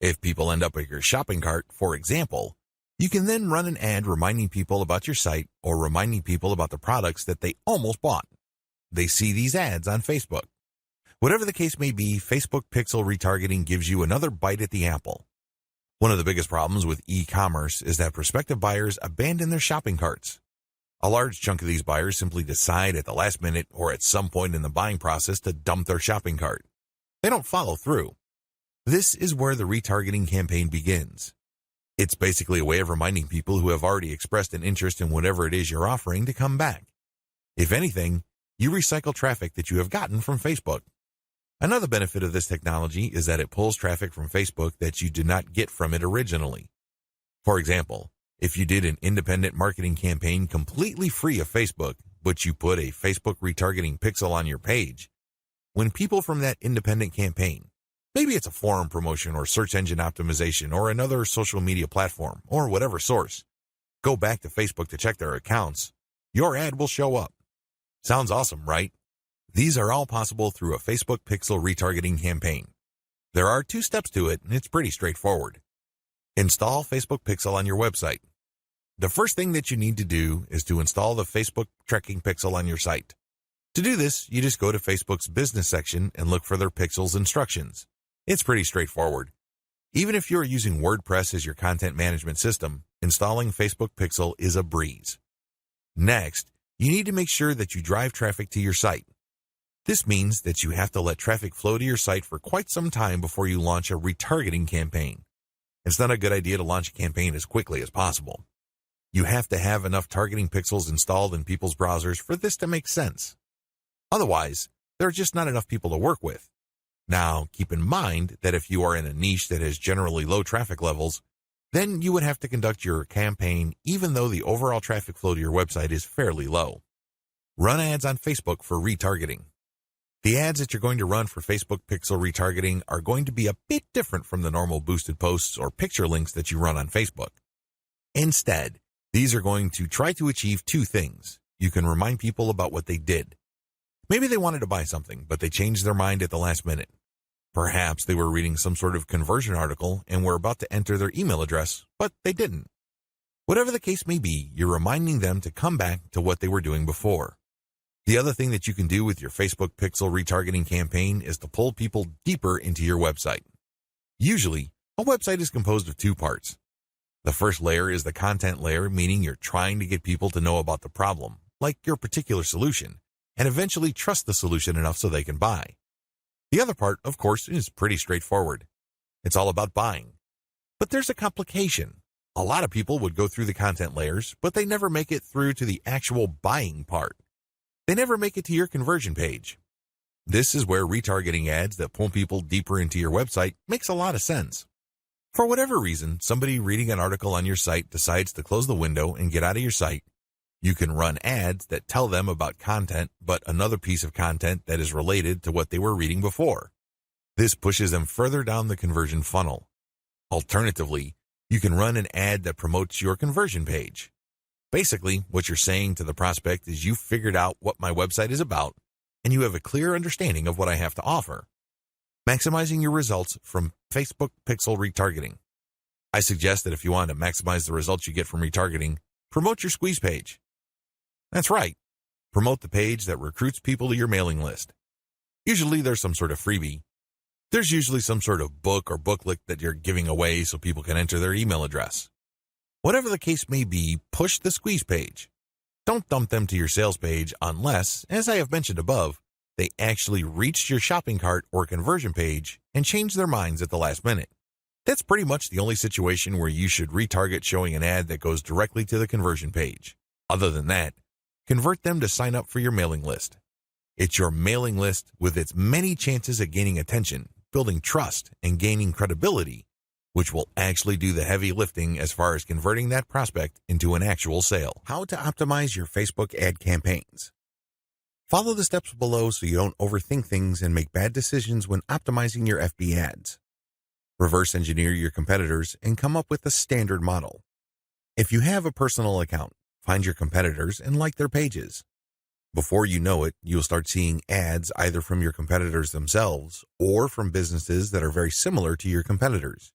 A: If people end up at your shopping cart, for example, you can then run an ad reminding people about your site or reminding people about the products that they almost bought. They see these ads on Facebook. Whatever the case may be, Facebook Pixel Retargeting gives you another bite at the apple. One of the biggest problems with e-commerce is that prospective buyers abandon their shopping carts. A large chunk of these buyers simply decide at the last minute or at some point in the buying process to dump their shopping cart. They don't follow through. This is where the retargeting campaign begins. It's basically a way of reminding people who have already expressed an interest in whatever it is you're offering to come back. If anything, you recycle traffic that you have gotten from Facebook. Another benefit of this technology is that it pulls traffic from Facebook that you did not get from it originally. For example, if you did an independent marketing campaign completely free of Facebook, but you put a Facebook retargeting pixel on your page, when people from that independent campaign, maybe it's a forum promotion or search engine optimization or another social media platform or whatever source, go back to Facebook to check their accounts, your ad will show up. Sounds awesome, right? These are all possible through a Facebook Pixel retargeting campaign. There are 2 steps to it, and it's pretty straightforward. Install Facebook Pixel on your website. The first thing that you need to do is to install the Facebook tracking pixel on your site. To do this, you just go to Facebook's business section and look for their pixels instructions. It's pretty straightforward. Even if you're using WordPress as your content management system, installing Facebook Pixel is a breeze. Next, you need to make sure that you drive traffic to your site. This means that you have to let traffic flow to your site for quite some time before you launch a retargeting campaign. It's not a good idea to launch a campaign as quickly as possible. You have to have enough targeting pixels installed in people's browsers for this to make sense. Otherwise, there are just not enough people to work with. Now, keep in mind that if you are in a niche that has generally low traffic levels, then you would have to conduct your campaign even though the overall traffic flow to your website is fairly low. Run ads on Facebook for retargeting. The ads that you're going to run for Facebook Pixel retargeting are going to be a bit different from the normal boosted posts or picture links that you run on Facebook. Instead, these are going to try to achieve 2 things. You can remind people about what they did. Maybe they wanted to buy something, but they changed their mind at the last minute. Perhaps they were reading some sort of conversion article and were about to enter their email address, but they didn't. Whatever the case may be, you're reminding them to come back to what they were doing before. The other thing that you can do with your Facebook Pixel retargeting campaign is to pull people deeper into your website. Usually, a website is composed of 2 parts. The first layer is the content layer, meaning you're trying to get people to know about the problem, like your particular solution, and eventually trust the solution enough so they can buy. The other part, of course, is pretty straightforward. It's all about buying. But there's a complication. A lot of people would go through the content layers, but they never make it through to the actual buying part. They never make it to your conversion page. This is where retargeting ads that pull people deeper into your website makes a lot of sense. For whatever reason, somebody reading an article on your site decides to close the window and get out of your site. You can run ads that tell them about content, but another piece of content that is related to what they were reading before. This pushes them further down the conversion funnel. Alternatively, you can run an ad that promotes your conversion page. Basically, what you're saying to the prospect is you've figured out what my website is about, and you have a clear understanding of what I have to offer. Maximizing your results from Facebook Pixel retargeting. I suggest that if you want to maximize the results you get from retargeting, promote your squeeze page. That's right. Promote the page that recruits people to your mailing list. Usually there's some sort of freebie. There's usually some sort of book or booklet that you're giving away so people can enter their email address. Whatever the case may be, push the squeeze page. Don't dump them to your sales page unless, as I have mentioned above, they actually reached your shopping cart or conversion page and changed their minds at the last minute. That's pretty much the only situation where you should retarget showing an ad that goes directly to the conversion page. Other than that, convert them to sign up for your mailing list. It's your mailing list with its many chances at gaining attention, building trust, and gaining credibility, which will actually do the heavy lifting as far as converting that prospect into an actual sale. How to optimize your Facebook ad campaigns. Follow the steps below so you don't overthink things and make bad decisions when optimizing your FB ads. Reverse engineer your competitors and come up with a standard model. If you have a personal account, find your competitors and like their pages. Before you know it, you'll start seeing ads either from your competitors themselves or from businesses that are very similar to your competitors.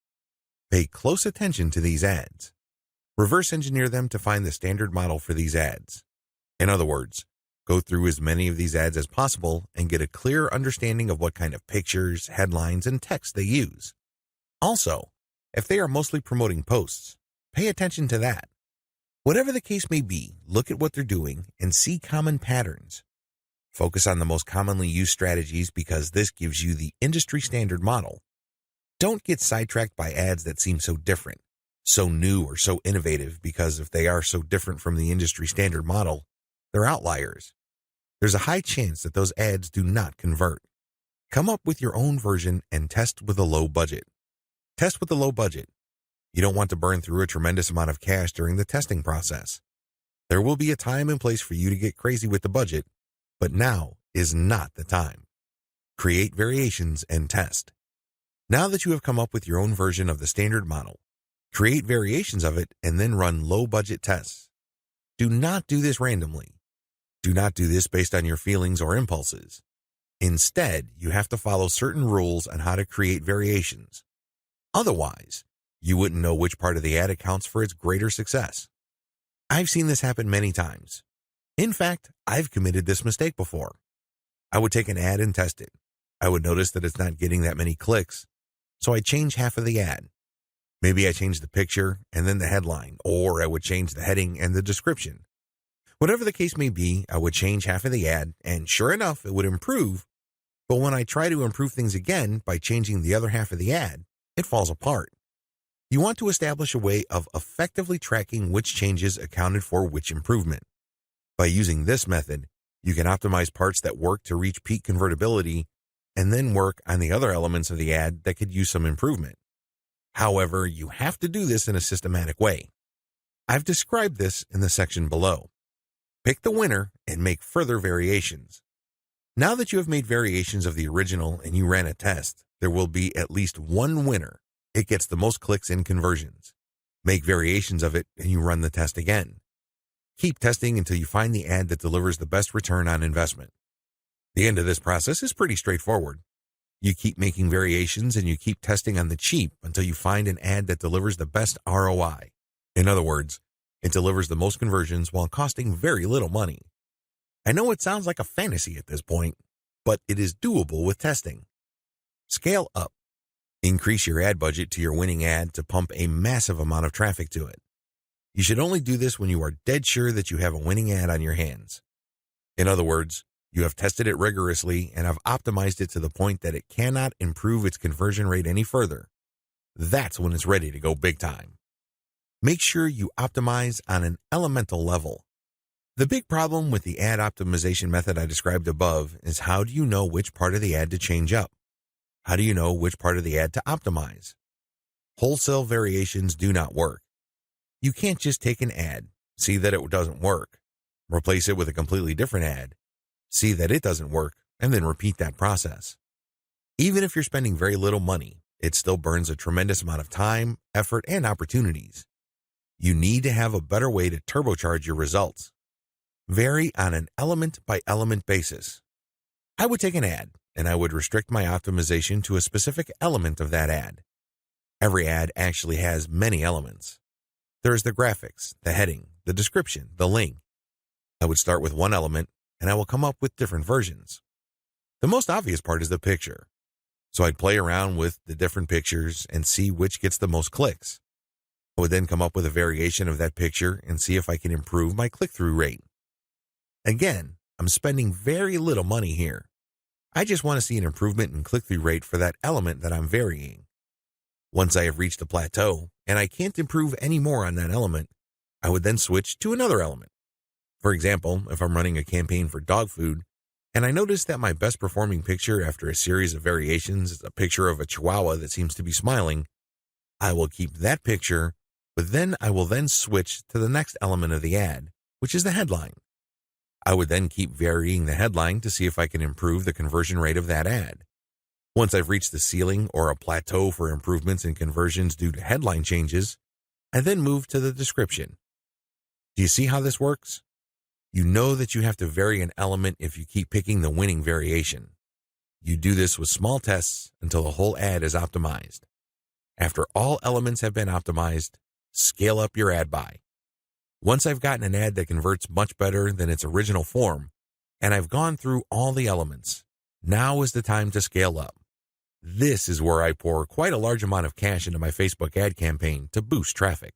A: Pay close attention to these ads. Reverse engineer them to find the standard model for these ads. In other words, go through as many of these ads as possible and get a clear understanding of what kind of pictures, headlines, and text they use. Also, if they are mostly promoting posts, pay attention to that. Whatever the case may be, look at what they're doing and see common patterns. Focus on the most commonly used strategies because this gives you the industry standard model. Don't get sidetracked by ads that seem so different, so new or so innovative because if they are so different from the industry standard model, they're outliers. There's a high chance that those ads do not convert. Come up with your own version and test with a low budget. Test with a low budget. You don't want to burn through a tremendous amount of cash during the testing process. There will be a time and place for you to get crazy with the budget, but now is not the time. Create variations and test. Now that you have come up with your own version of the standard model, create variations of it and then run low-budget tests. Do not do this randomly. Do not do this based on your feelings or impulses. Instead, you have to follow certain rules on how to create variations. Otherwise, you wouldn't know which part of the ad accounts for its greater success. I've seen this happen many times. In fact, I've committed this mistake before. I would take an ad and test it. I would notice that it's not getting that many clicks, so I'd change half of the ad. Maybe I change the picture and then the headline, or I would change the heading and the description. Whatever the case may be, I would change half of the ad, and sure enough, it would improve. But when I try to improve things again by changing the other half of the ad, it falls apart. You want to establish a way of effectively tracking which changes accounted for which improvement. By using this method, you can optimize parts that work to reach peak convertibility and then work on the other elements of the ad that could use some improvement. However, you have to do this in a systematic way. I've described this in the section below. Pick the winner and make further variations. Now that you have made variations of the original and you ran a test, there will be at least one winner. It gets the most clicks and conversions. Make variations of it and you run the test again. Keep testing until you find the ad that delivers the best return on investment. The end of this process is pretty straightforward. You keep making variations and you keep testing on the cheap until you find an ad that delivers the best ROI. In other words, it delivers the most conversions while costing very little money. I know it sounds like a fantasy at this point, but it is doable with testing. Scale up. Increase your ad budget to your winning ad to pump a massive amount of traffic to it. You should only do this when you are dead sure that you have a winning ad on your hands. In other words, you have tested it rigorously and have optimized it to the point that it cannot improve its conversion rate any further. That's when it's ready to go big time. Make sure you optimize on an elemental level. The big problem with the ad optimization method I described above is how do you know which part of the ad to change up? How do you know which part of the ad to optimize? Wholesale variations do not work. You can't just take an ad, see that it doesn't work, replace it with a completely different ad, see that it doesn't work, and then repeat that process. Even if you're spending very little money, it still burns a tremendous amount of time, effort, and opportunities. You need to have a better way to turbocharge your results. Vary on an element-by-element basis. I would take an ad, and I would restrict my optimization to a specific element of that ad. Every ad actually has many elements. There's the graphics, the heading, the description, the link. I would start with one element, and I will come up with different versions. The most obvious part is the picture. So I'd play around with the different pictures and see which gets the most clicks. I would then come up with a variation of that picture and see if I can improve my click-through rate. Again, I'm spending very little money here. I just want to see an improvement in click-through rate for that element that I'm varying. Once I have reached a plateau and I can't improve any more on that element, I would then switch to another element. For example, if I'm running a campaign for dog food and I notice that my best performing picture after a series of variations is a picture of a chihuahua that seems to be smiling, I will keep that picture, but then I will then switch to the next element of the ad, which is the headline. I would then keep varying the headline to see if I can improve the conversion rate of that ad. Once I've reached the ceiling or a plateau for improvements in conversions due to headline changes, I then move to the description. Do you see how this works? You know that you have to vary an element if you keep picking the winning variation. You do this with small tests until the whole ad is optimized. After all elements have been optimized, scale up your ad buy. Once I've gotten an ad that converts much better than its original form, and I've gone through all the elements, now is the time to scale up. This is where I pour quite a large amount of cash into my Facebook ad campaign to boost traffic.